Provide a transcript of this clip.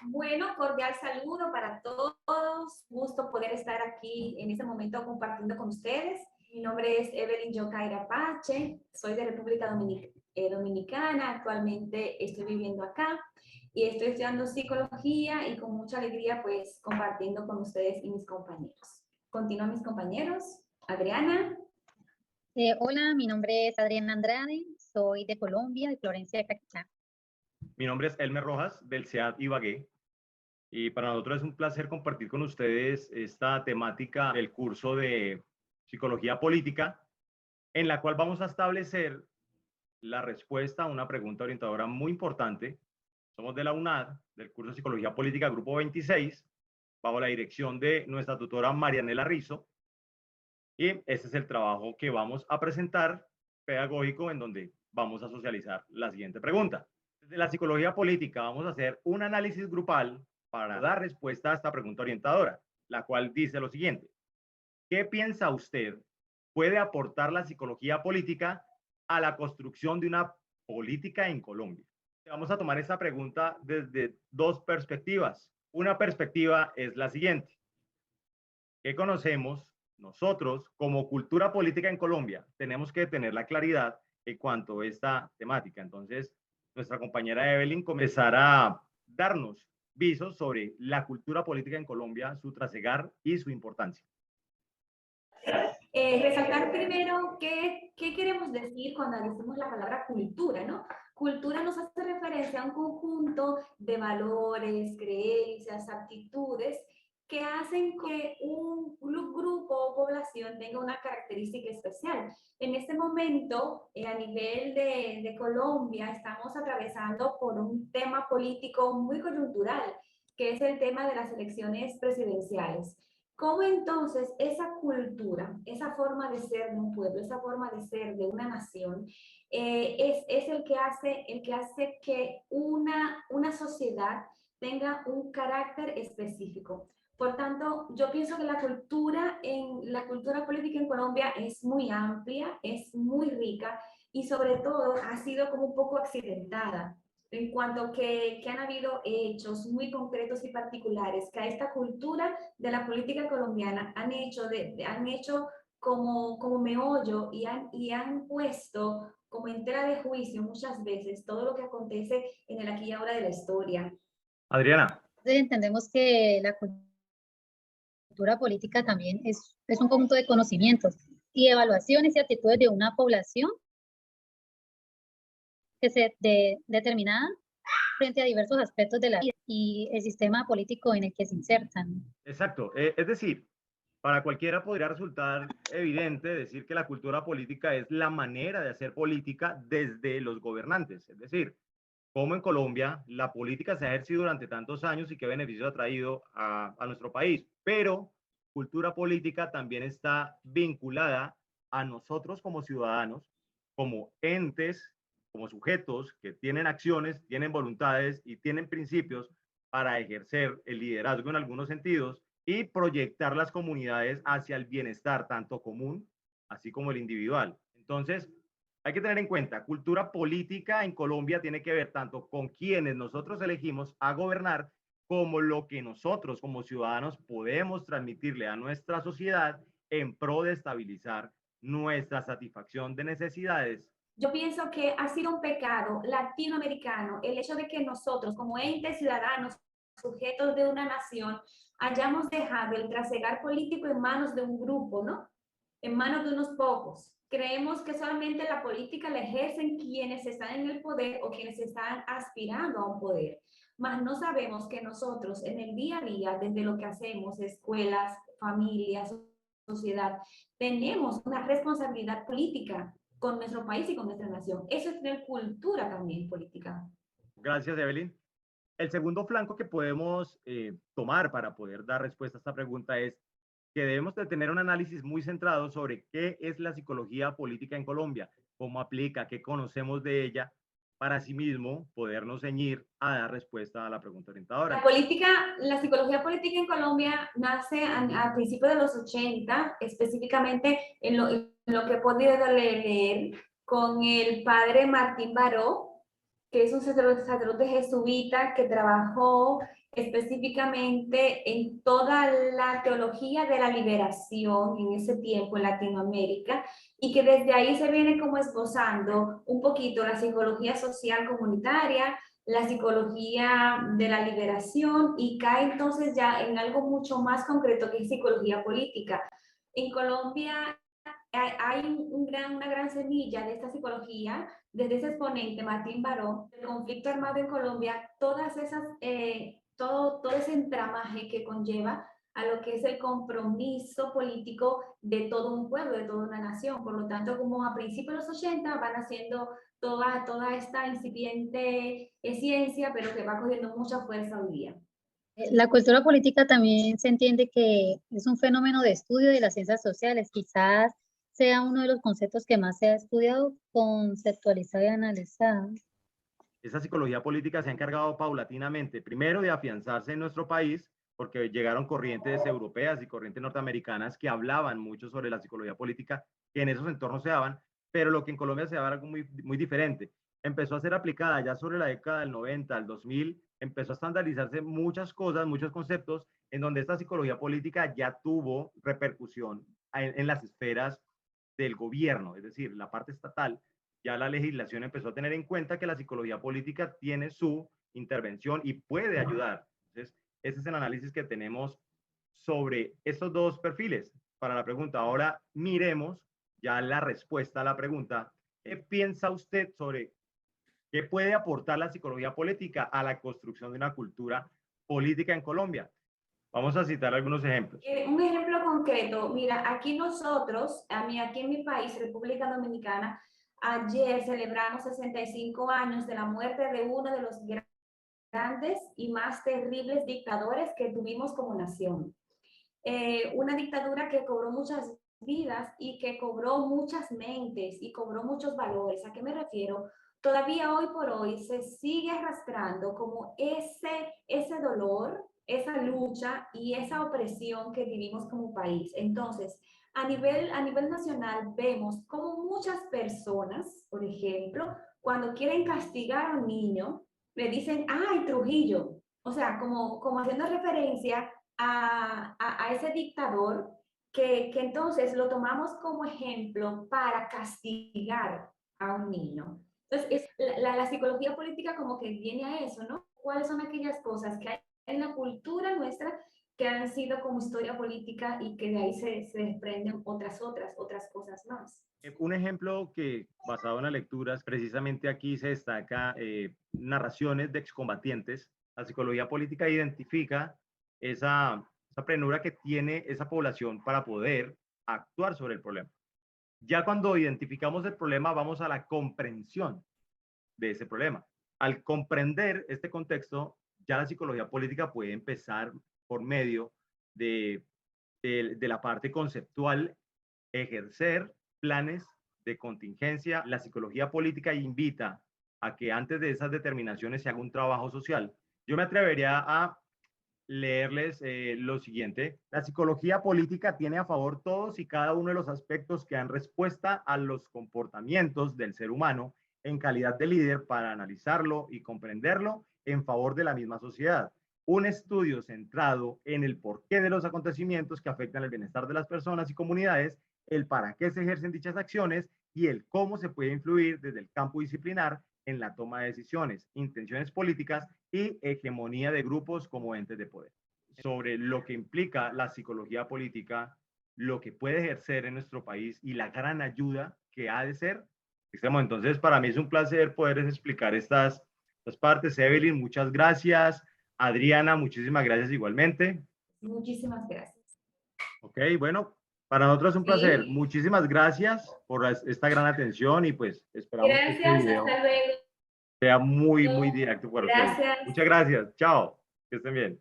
Bueno, cordial saludo para todos. Gusto poder estar aquí en este momento compartiendo con ustedes. Mi nombre es Evelyn Yocaira Pache, soy de República Dominicana, actualmente estoy viviendo acá y estoy estudiando psicología y con mucha alegría pues compartiendo con ustedes y mis compañeros. Continúan mis compañeros. Adriana. Hola, mi nombre es Adriana Andrade, soy de Colombia, de Florencia de Caquetá. Mi nombre es Elmer Rojas, del CEAD Ibagué, y para nosotros es un placer compartir con ustedes esta temática del curso de Psicología Política, en la cual vamos a establecer la respuesta a una pregunta orientadora muy importante. Somos de la UNAD, del curso de Psicología Política, Grupo 26, bajo la dirección de nuestra tutora Marianela Rizo, y este es el trabajo que vamos a presentar pedagógico, en donde vamos a socializar la siguiente pregunta. Desde la psicología política vamos a hacer un análisis grupal para dar respuesta a esta pregunta orientadora, la cual dice lo siguiente: ¿qué piensa usted puede aportar la psicología política a la construcción de una política en Colombia? Vamos a tomar esta pregunta desde dos perspectivas. Una perspectiva es la siguiente: ¿qué conocemos nosotros como cultura política en Colombia? Tenemos que tener la claridad en cuanto a esta temática. Entonces, nuestra compañera Evelyn comenzará a darnos visos sobre la cultura política en Colombia, su trasegar y su importancia. Resaltar primero qué queremos decir cuando decimos la palabra cultura, ¿no? Cultura nos hace referencia a un conjunto de valores, creencias, actitudes que hacen que un grupo o población tenga una característica especial. En este momento, a nivel de Colombia, estamos atravesando por un tema político muy coyuntural, que es el tema de las elecciones presidenciales. ¿Cómo entonces esa cultura, esa forma de ser de un pueblo, esa forma de ser de una nación, es el que hace que una sociedad tenga un carácter específico? Por tanto, yo pienso que la cultura política en Colombia es muy amplia, es muy rica y sobre todo ha sido como un poco accidentada en cuanto que han habido hechos muy concretos y particulares que a esta cultura de la política colombiana han hecho como meollo y han puesto como en tela de juicio muchas veces todo lo que acontece en el aquí y ahora de la historia. Adriana. Entendemos que la cultura política también es un conjunto de conocimientos y evaluaciones y actitudes de una población que se determinada frente a diversos aspectos de la vida y el sistema político en el que se insertan. Exacto. Es decir, para cualquiera podría resultar evidente decir que la cultura política es la manera de hacer política desde los gobernantes. Es decir, cómo en Colombia la política se ha ejercido durante tantos años y qué beneficios ha traído a nuestro país. Pero cultura política también está vinculada a nosotros como ciudadanos, como entes, como sujetos que tienen acciones, tienen voluntades y tienen principios para ejercer el liderazgo en algunos sentidos y proyectar las comunidades hacia el bienestar tanto común así como el individual. Entonces, hay que tener en cuenta, cultura política en Colombia tiene que ver tanto con quienes nosotros elegimos a gobernar, como lo que nosotros como ciudadanos podemos transmitirle a nuestra sociedad en pro de estabilizar nuestra satisfacción de necesidades. Yo pienso que ha sido un pecado latinoamericano el hecho de que nosotros como entes ciudadanos, sujetos de una nación, hayamos dejado el trasegar político en manos de un grupo, ¿no? En manos de unos pocos. Creemos que solamente la política la ejercen quienes están en el poder o quienes están aspirando a un poder. Mas no sabemos que nosotros en el día a día, desde lo que hacemos, escuelas, familias, sociedad, tenemos una responsabilidad política con nuestro país y con nuestra nación. Eso es tener cultura también política. Gracias, Evelyn. El segundo flanco que podemos tomar para poder dar respuesta a esta pregunta es que debemos de tener un análisis muy centrado sobre qué es la psicología política en Colombia, cómo aplica, qué conocemos de ella, para asimismo podernos ceñir a dar respuesta a la pregunta orientadora. La psicología política en Colombia nace a principios de los 80, específicamente en lo que he podido leer con el padre Martín Baró, que es un sacerdote jesuita que trabajó específicamente en toda la teología de la liberación en ese tiempo en Latinoamérica, y que desde ahí se viene como esbozando un poquito la psicología social comunitaria, la psicología de la liberación, y cae entonces ya en algo mucho más concreto que es psicología política. En Colombia hay una gran semilla de esta psicología, desde ese exponente, Martín Baró, el conflicto armado en Colombia, todas esas, todo ese entramaje que conlleva a lo que es el compromiso político de todo un pueblo, de toda una nación. Por lo tanto, como a principios de los 80 van haciendo toda esta incipiente ciencia, pero que va cogiendo mucha fuerza hoy día. La cultura política también se entiende que es un fenómeno de estudio de las ciencias sociales. Quizás sea uno de los conceptos que más se ha estudiado, conceptualizado y analizado. Esa psicología política se ha encargado paulatinamente, primero de afianzarse en nuestro país, porque llegaron corrientes europeas y corrientes norteamericanas que hablaban mucho sobre la psicología política, que en esos entornos se daban, pero lo que en Colombia se daba era algo muy diferente. Empezó a ser aplicada ya sobre la década del 90, al 2000, empezó a estandarizarse muchas cosas, muchos conceptos, en donde esta psicología política ya tuvo repercusión en las esferas del gobierno, es decir, la parte estatal. Ya la legislación empezó a tener en cuenta que la psicología política tiene su intervención y puede ayudar. Entonces, ese es el análisis que tenemos sobre estos dos perfiles para la pregunta. Ahora miremos ya la respuesta a la pregunta. ¿Qué piensa usted sobre qué puede aportar la psicología política a la construcción de una cultura política en Colombia? Vamos a citar algunos ejemplos. Un ejemplo concreto, mira, aquí nosotros, aquí en mi país, República Dominicana, ayer celebramos 65 años de la muerte de uno de los grandes y más terribles dictadores que tuvimos como nación. Una dictadura que cobró muchas vidas y que cobró muchas mentes y cobró muchos valores. ¿A qué me refiero? Todavía hoy por hoy se sigue arrastrando como ese dolor, esa lucha y esa opresión que vivimos como país. Entonces, a nivel nacional vemos como muchas personas, por ejemplo, cuando quieren castigar a un niño, le dicen, ¡ay, Trujillo! O sea, como haciendo referencia a ese dictador que entonces lo tomamos como ejemplo para castigar a un niño. Entonces, la psicología política como que viene a eso, ¿no? ¿Cuáles son aquellas cosas que hay en la cultura nuestra que han sido como historia política y que de ahí se desprenden otras cosas más? Un ejemplo que, basado en las lecturas, precisamente aquí se destaca narraciones de excombatientes. La psicología política identifica esa premura que tiene esa población para poder actuar sobre el problema. Ya cuando identificamos el problema, vamos a la comprensión de ese problema. Al comprender este contexto, ya la psicología política puede empezar por medio de la parte conceptual, ejercer planes de contingencia. La psicología política invita a que antes de esas determinaciones se haga un trabajo social. Yo me atrevería a leerles lo siguiente. La psicología política tiene a favor todos y cada uno de los aspectos que dan respuesta a los comportamientos del ser humano en calidad de líder para analizarlo y comprenderlo en favor de la misma sociedad. Un estudio centrado en el porqué de los acontecimientos que afectan el bienestar de las personas y comunidades, el para qué se ejercen dichas acciones y el cómo se puede influir desde el campo disciplinar en la toma de decisiones, intenciones políticas y hegemonía de grupos como entes de poder. Sobre lo que implica la psicología política, lo que puede ejercer en nuestro país y la gran ayuda que ha de ser. Entonces, para mí es un placer poder explicar estas partes. Evelyn, muchas gracias. Adriana, muchísimas gracias igualmente. Muchísimas gracias. Ok, bueno, para nosotros es un placer. Sí. Muchísimas gracias por esta gran atención y pues esperamos gracias, que este video hasta luego. Sea muy directo para ustedes. Muchas gracias. Chao. Que estén bien.